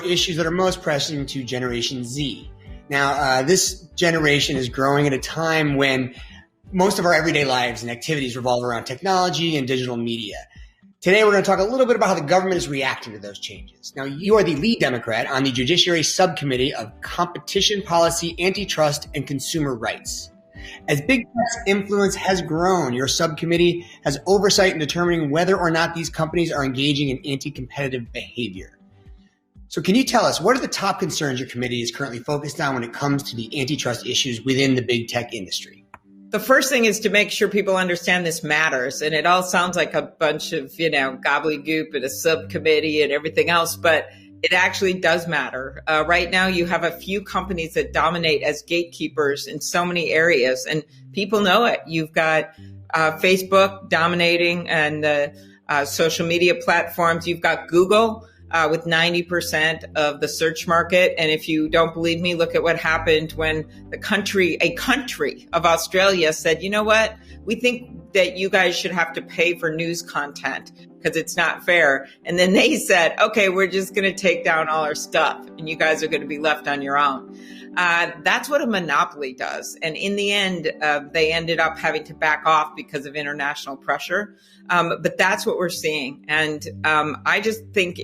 issues that are most pressing to Generation Z. Now, this generation is growing at a time when most of our everyday lives and activities revolve around technology and digital media. Today, we're going to talk a little bit about how the government is reacting to those changes. Now, you are the lead Democrat on the Judiciary Subcommittee of Competition Policy, Antitrust, and Consumer Rights. As big tech's influence has grown, your subcommittee has oversight in determining whether or not these companies are engaging in anti-competitive behavior. So can you tell us, what are the top concerns your committee is currently focused on when it comes to the antitrust issues within the big tech industry? The first thing is to make sure people understand this matters. And it all sounds like a bunch of, gobbledygook and a subcommittee and everything else, but it actually does matter. Right now, you have a few companies that dominate as gatekeepers in so many areas, and people know it. You've got Facebook dominating and the social media platforms. You've got Google with 90% of the search market. And if you don't believe me, look at what happened when a country of Australia said, you know what, we think that you guys should have to pay for news content because it's not fair. And then they said, okay, we're just going to take down all our stuff and you guys are going to be left on your own. That's what a monopoly does. And in the end, they ended up having to back off because of international pressure. But that's what we're seeing. And I just think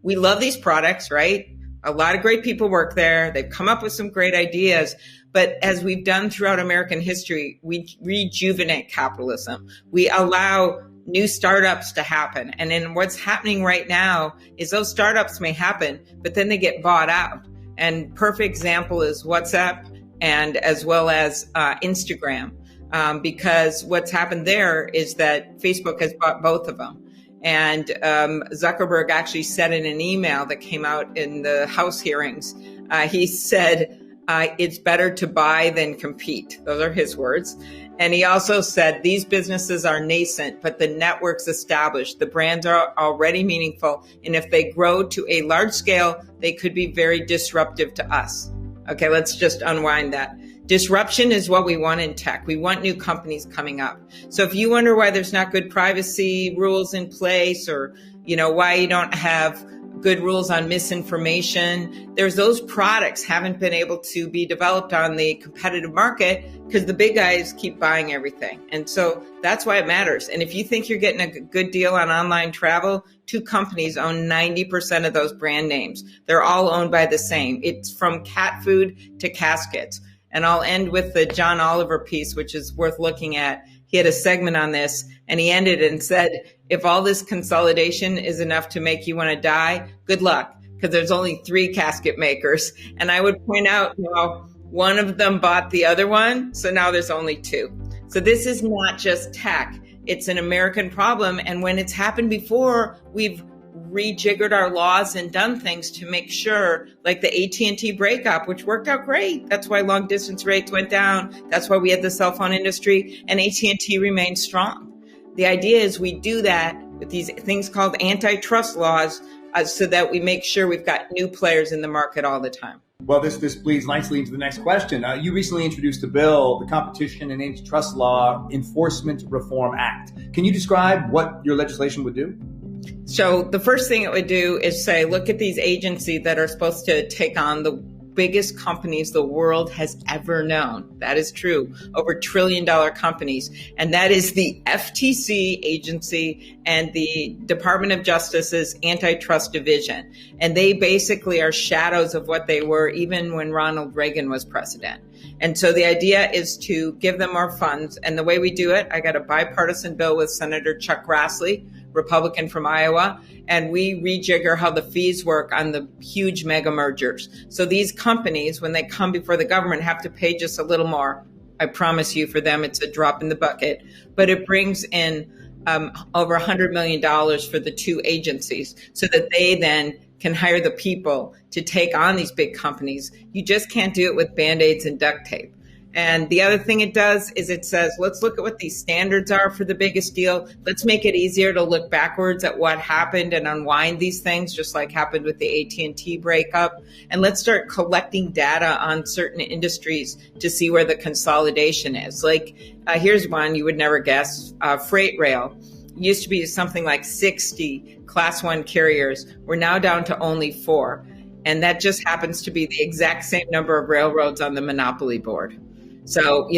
we love these products, right? A lot of great people work there. They've come up with some great ideas. But as we've done throughout American history, we rejuvenate capitalism. We allow new startups to happen. And then what's happening right now is those startups may happen, but then they get bought out. And perfect example is WhatsApp and as well as Instagram, because what's happened there is that Facebook has bought both of them. And Zuckerberg actually said in an email that came out in the House hearings, he said, it's better to buy than compete. Those are his words. And he also said these businesses are nascent, but the network's established. The brands are already meaningful. And if they grow to a large scale, they could be very disruptive to us. Okay, let's just unwind that. Disruption is what we want in tech. We want new companies coming up. So if you wonder why there's not good privacy rules in place or, why you don't have good rules on misinformation, those products haven't been able to be developed on the competitive market because the big guys keep buying everything. And so that's why it matters. And if you think you're getting a good deal on online travel, two companies own 90% of those brand names. They're all owned by the same. It's from cat food to caskets. And I'll end with the John Oliver piece, which is worth looking at. He had a segment on this and he ended and said, if all this consolidation is enough to make you want to die, good luck, because there's only 3 casket makers. And I would point out, one of them bought the other one. So now there's only 2. So this is not just tech. It's an American problem. And when it's happened before, we've rejiggered our laws and done things to make sure, like the AT&T breakup, which worked out great. That's why long distance rates went down. That's why we had the cell phone industry, and AT&T remained strong. The idea is we do that with these things called antitrust laws so that we make sure we've got new players in the market all the time. Well, this bleeds nicely into the next question. You recently introduced a bill, the Competition and Antitrust Law Enforcement Reform Act. Can you describe what your legislation would do? So the first thing it would do is say, look at these agencies that are supposed to take on the biggest companies the world has ever known. That is true. Over $1 trillion companies. And that is the FTC agency and the Department of Justice's Antitrust Division. And they basically are shadows of what they were even when Ronald Reagan was president. And so the idea is to give them more funds. And the way we do it, I got a bipartisan bill with Senator Chuck Grassley, Republican from Iowa, and we rejigger how the fees work on the huge mega mergers. So these companies, when they come before the government, have to pay just a little more. I promise you, for them, it's a drop in the bucket, but it brings in over $100 million for the 2 agencies so that they then can hire the people to take on these big companies. You just can't do it with Band-Aids and duct tape. And the other thing it does is it says, let's look at what these standards are for the biggest deal. Let's make it easier to look backwards at what happened and unwind these things, just like happened with the AT&T breakup. And let's start collecting data on certain industries to see where the consolidation is. Like, here's one you would never guess, freight rail. Used to be something like 60 class 1 carriers. We're now down to only 4. And that just happens to be the exact same number of railroads on the monopoly board. So,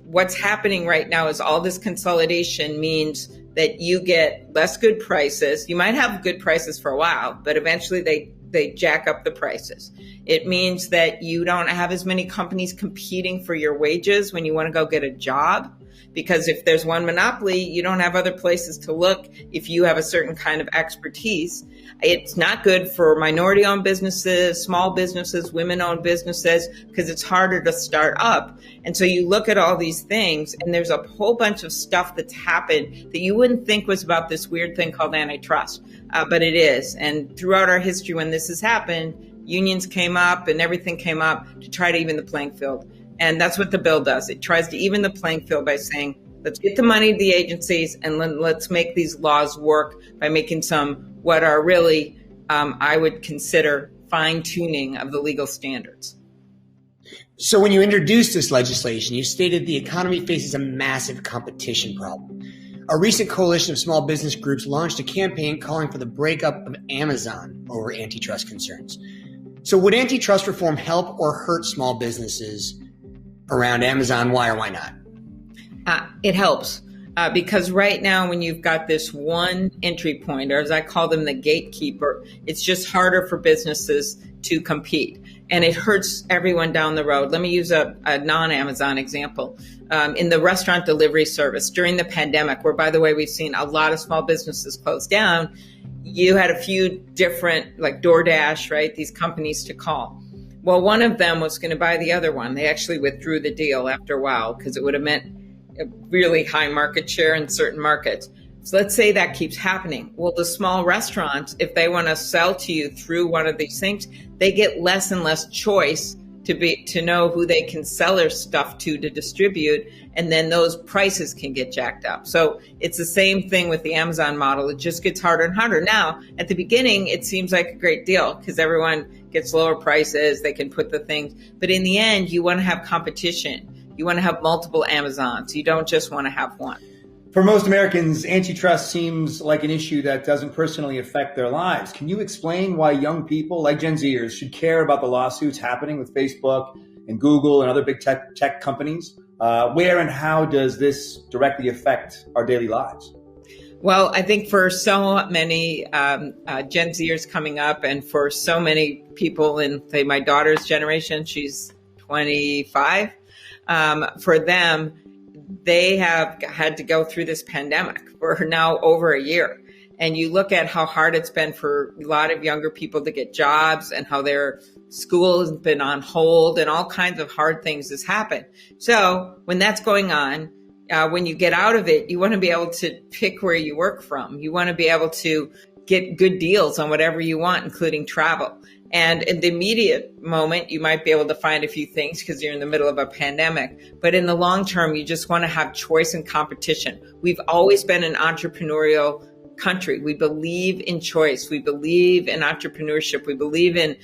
what's happening right now is all this consolidation means that you get less good prices. You might have good prices for a while, but eventually they jack up the prices. It means that you don't have as many companies competing for your wages when you want to go get a job. Because if there's one monopoly, you don't have other places to look if you have a certain kind of expertise. It's not good for minority-owned businesses, small businesses, women-owned businesses, because it's harder to start up. And so you look at all these things, and there's a whole bunch of stuff that's happened that you wouldn't think was about this weird thing called antitrust, but it is. And throughout our history, when this has happened, unions came up and everything came up to try to even the playing field. And that's what the bill does. It tries to even the playing field by saying, let's get the money to the agencies and let's make these laws work by making some what are really, I would consider, fine-tuning of the legal standards. So when you introduced this legislation, you stated the economy faces a massive competition problem. A recent coalition of small business groups launched a campaign calling for the breakup of Amazon over antitrust concerns. So would antitrust reform help or hurt small businesses around Amazon? Why or why not? It helps because right now when you've got this one entry point, or as I call them, the gatekeeper, it's just harder for businesses to compete. And it hurts everyone down the road. Let me use a non-Amazon example. In the restaurant delivery service during the pandemic, where, by the way, we've seen a lot of small businesses close down, you had a few different, like DoorDash, right, these companies to call. Well, one of them was going to buy the other one. They actually withdrew the deal after a while because it would have meant a really high market share in certain markets. So let's say that keeps happening. Well, the small restaurants, if they want to sell to you through one of these things, they get less and less choice to know who they can sell their stuff to distribute, and then those prices can get jacked up. So it's the same thing with the Amazon model. It just gets harder and harder. Now, at the beginning, it seems like a great deal because everyone gets lower prices, they can put the things, but in the end, you want to have competition. You want to have multiple Amazons. You don't just want to have one. For most Americans, antitrust seems like an issue that doesn't personally affect their lives. Can you explain why young people like Gen Zers should care about the lawsuits happening with Facebook and Google and other big tech companies? Where and how does this directly affect our daily lives? Well, I think for so many Gen Zers coming up, and for so many people in, say, my daughter's generation, she's 25, for them, they have had to go through this pandemic for now over a year. And you look at how hard it's been for a lot of younger people to get jobs and how their school has been on hold and all kinds of hard things has happened. So when that's going on, when you get out of it, you want to be able to pick where you work from. You want to be able to get good deals on whatever you want, including travel. And in the immediate moment, you might be able to find a few things because you're in the middle of a pandemic. But in the long term, you just want to have choice and competition. We've always been an entrepreneurial country. We believe in choice. We believe in entrepreneurship. We believe in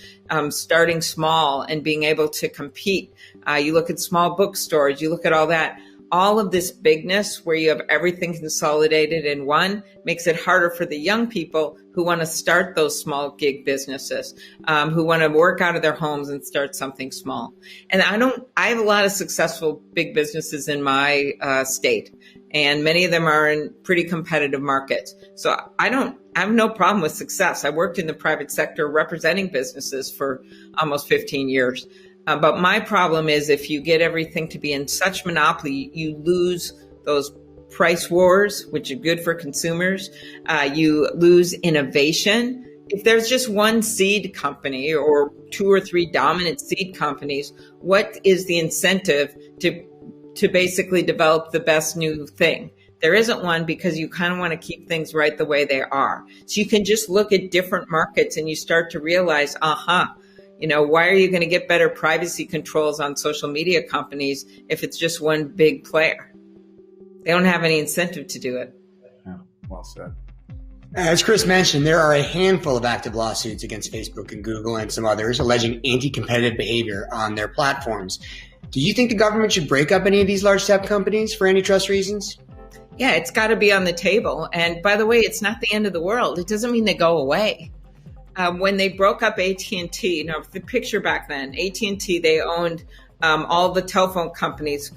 starting small and being able to compete. You look at small bookstores, you look at all that. All of this bigness where you have everything consolidated in one makes it harder for the young people who want to start those small gig businesses, who want to work out of their homes and start something small. And I have a lot of successful big businesses in my state, and many of them are in pretty competitive markets. So I have no problem with success. I worked in the private sector representing businesses for almost 15 years. But my problem is if you get everything to be in such monopoly, you lose those price wars, which are good for consumers. You lose innovation. If there's just one seed company or two or three dominant seed companies, what is the incentive to basically develop the best new thing? There isn't one because you kind of want to keep things right the way they are. So you can just look at different markets and you start to realize, why are you going to get better privacy controls on social media companies if it's just one big player? They don't have any incentive to do it. Yeah, well said. As Chris mentioned, there are a handful of active lawsuits against Facebook and Google and some others alleging anti-competitive behavior on their platforms. Do you think the government should break up any of these large tech companies for antitrust reasons? Yeah, it's got to be on the table. And by the way, it's not the end of the world. It doesn't mean they go away. when they broke up AT&T, the picture back then, AT&T, they owned all the telephone companies,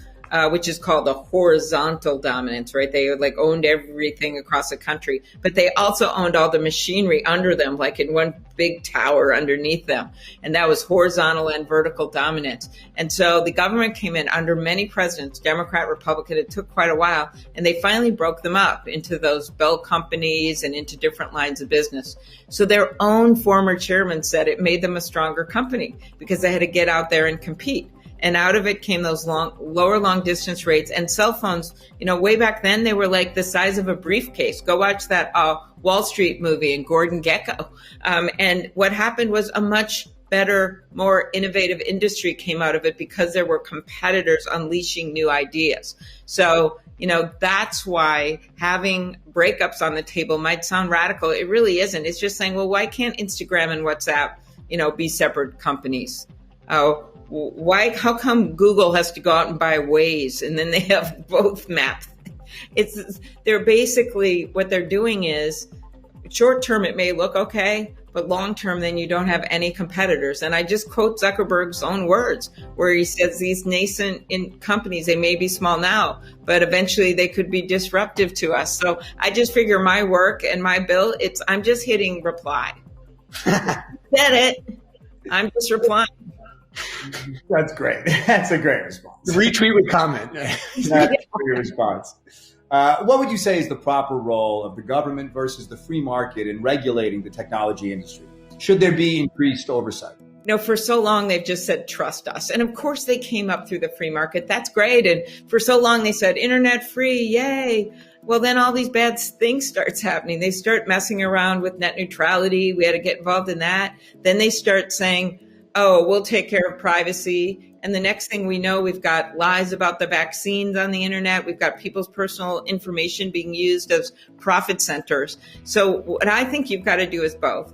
which is called a horizontal dominance, right? They like owned everything across the country, but they also owned all the machinery under them, like in one big tower underneath them. And that was horizontal and vertical dominance. And so the government came in under many presidents, Democrat, Republican. It took quite a while. And they finally broke them up into those bell companies and into different lines of business. So their own former chairman said it made them a stronger company because they had to get out there and compete. And out of it came those lower long distance rates and cell phones. Way back then, they were like the size of a briefcase. Go watch that Wall Street movie and Gordon Gekko. And what happened was a much better, more innovative industry came out of it because there were competitors unleashing new ideas. So, that's why having breakups on the table might sound radical. It really isn't. It's just saying, well, why can't Instagram and WhatsApp, be separate companies? How come Google has to go out and buy Waze and then they have both maps? They're basically, what they're doing is, short term it may look okay, but long term then you don't have any competitors. And I just quote Zuckerberg's own words, where he says these nascent companies, they may be small now, but eventually they could be disruptive to us. So I just figure my work and my bill, I'm just hitting reply. Said it. I'm just replying. That's great. That's a great response. Retweet with comment. That's a great response. What would you say is the proper role of the government versus the free market in regulating the technology industry? Should there be increased oversight? For so long, they've just said, trust us. And of course, they came up through the free market. That's great. And for so long, they said, internet free, yay. Well, then all these bad things starts happening. They start messing around with net neutrality. We had to get involved in that. Then they start saying, oh, we'll take care of privacy. And the next thing we know, we've got lies about the vaccines on the internet. We've got people's personal information being used as profit centers. So what I think you've got to do is both.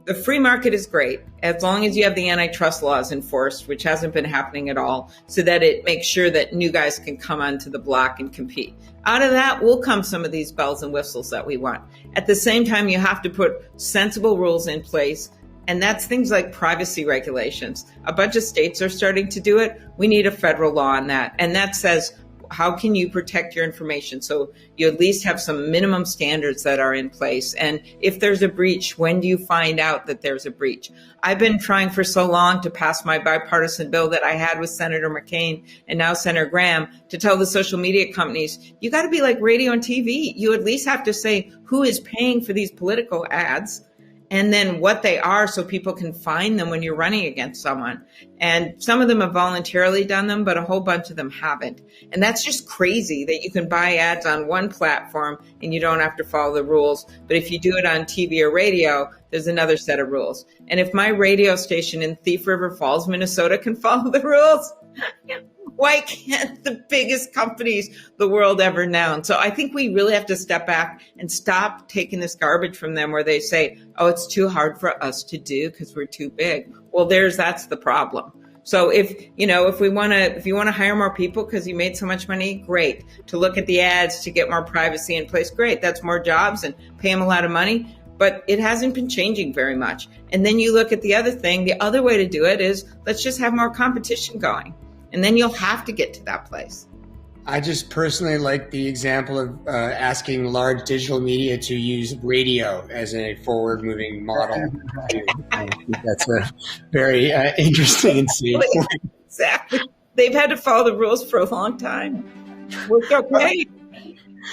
The free market is great as long as you have the antitrust laws enforced, which hasn't been happening at all, so that it makes sure that new guys can come onto the block and compete. Out of that will come some of these bells and whistles that we want. At the same time, you have to put sensible rules in place. And that's things like privacy regulations. A bunch of states are starting to do it. We need a federal law on that. And that says, how can you protect your information? So you at least have some minimum standards that are in place. And if there's a breach, when do you find out that there's a breach? I've been trying for so long to pass my bipartisan bill that I had with Senator McCain and now Senator Graham to tell the social media companies, you got to be like radio and TV. You at least have to say who is paying for these political ads, and then what they are so people can find them when you're running against someone. And some of them have voluntarily done them, but a whole bunch of them haven't. And that's just crazy that you can buy ads on one platform and you don't have to follow the rules. But if you do it on TV or radio, there's another set of rules. And if my radio station in Thief River Falls, Minnesota can follow the rules, why can't the biggest companies the world ever known? So I think we really have to step back and stop taking this garbage from them where they say, oh, it's too hard for us to do because we're too big. Well, that's the problem. So if you want to hire more people because you made so much money, great. To look at the ads to get more privacy in place, great. That's more jobs and pay them a lot of money. But it hasn't been changing very much. And then you look at the other thing. The other way to do it is let's just have more competition going. And then you'll have to get to that place. I just personally like the example of asking large digital media to use radio as a forward-moving model. I think that's a very interesting and safe point. Exactly. They've had to follow the rules for a long time. Worked okay.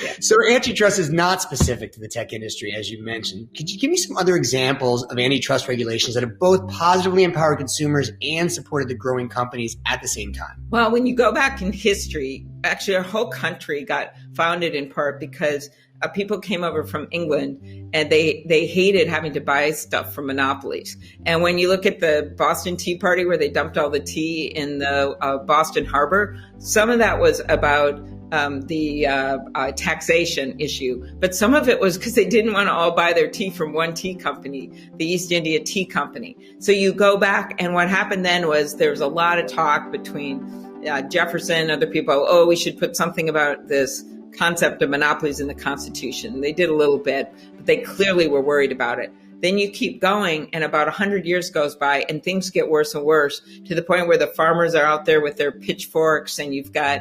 Yeah. So antitrust is not specific to the tech industry, as you mentioned. Could you give me some other examples of antitrust regulations that have both positively empowered consumers and supported the growing companies at the same time? Well, when you go back in history, actually our whole country got founded in part because people came over from England and they hated having to buy stuff from monopolies. And when you look at the Boston Tea Party where they dumped all the tea in the Boston Harbor, some of that was about the taxation issue, but some of it was because they didn't want to all buy their tea from one tea company, the East India Tea Company. So you go back, and what happened then was there was a lot of talk between Jefferson and other people, oh, we should put something about this concept of monopolies in the Constitution. And they did a little bit, but they clearly were worried about it. Then you keep going, and about 100 years goes by, and things get worse and worse to the point where the farmers are out there with their pitchforks, and you've got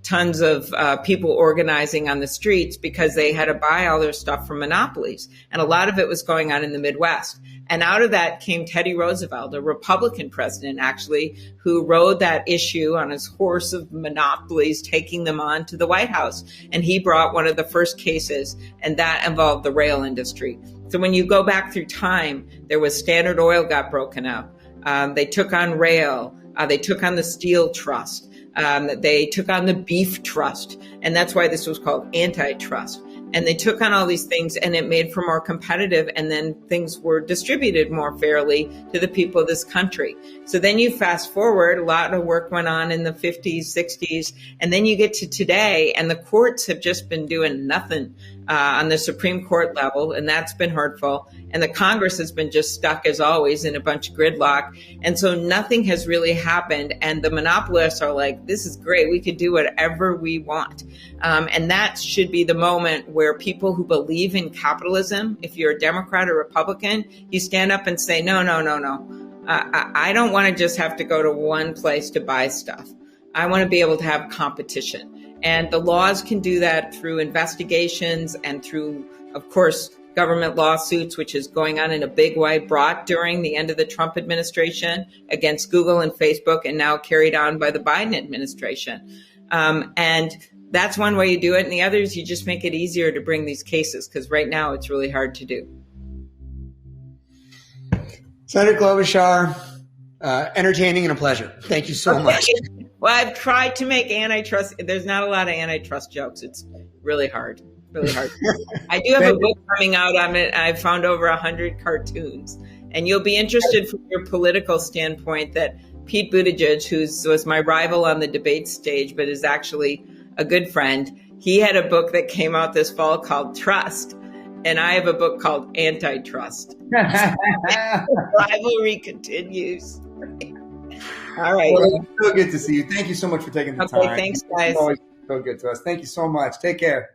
tons of people organizing on the streets because they had to buy all their stuff from monopolies. And a lot of it was going on in the Midwest. And out of that came Teddy Roosevelt, a Republican president, actually, who rode that issue on his horse of monopolies, taking them on to the White House. And he brought one of the first cases, and that involved the rail industry. So when you go back through time, there was Standard Oil got broken up. They took on rail. They took on the steel trust. They took on the beef trust. And that's why this was called antitrust. And they took on all these things, and it made for more competitive, and then things were distributed more fairly to the people of this country. So then you fast forward, a lot of work went on in the 50s, 60s, and then you get to today, and the courts have just been doing nothing on the Supreme Court level, and that's been hurtful. And the Congress has been just stuck, as always, in a bunch of gridlock. And so nothing has really happened. And the monopolists are like, this is great. We could do whatever we want. And that should be the moment where people who believe in capitalism, if you're a Democrat or Republican, you stand up and say, no. I don't want to just have to go to one place to buy stuff. I want to be able to have competition. And the laws can do that through investigations and through, of course, government lawsuits, which is going on in a big way, brought during the end of the Trump administration against Google and Facebook, and now carried on by the Biden administration. And that's one way you do it. And the other is you just make it easier to bring these cases, because right now it's really hard to do. Senator Klobuchar, entertaining and a pleasure. Thank you so much. Well, I've tried to make antitrust. There's not a lot of antitrust jokes. It's really hard. Really hard. I do have a book coming out on it. I've found over 100 cartoons. And you'll be interested from your political standpoint that Pete Buttigieg, who was my rival on the debate stage, but is actually a good friend, he had a book that came out this fall called Trust. And I have a book called Antitrust. Rivalry continues. All right. Well, it's so good to see you. Thank you so much for taking the time. Thanks, guys. It's always so good to us. Thank you so much. Take care.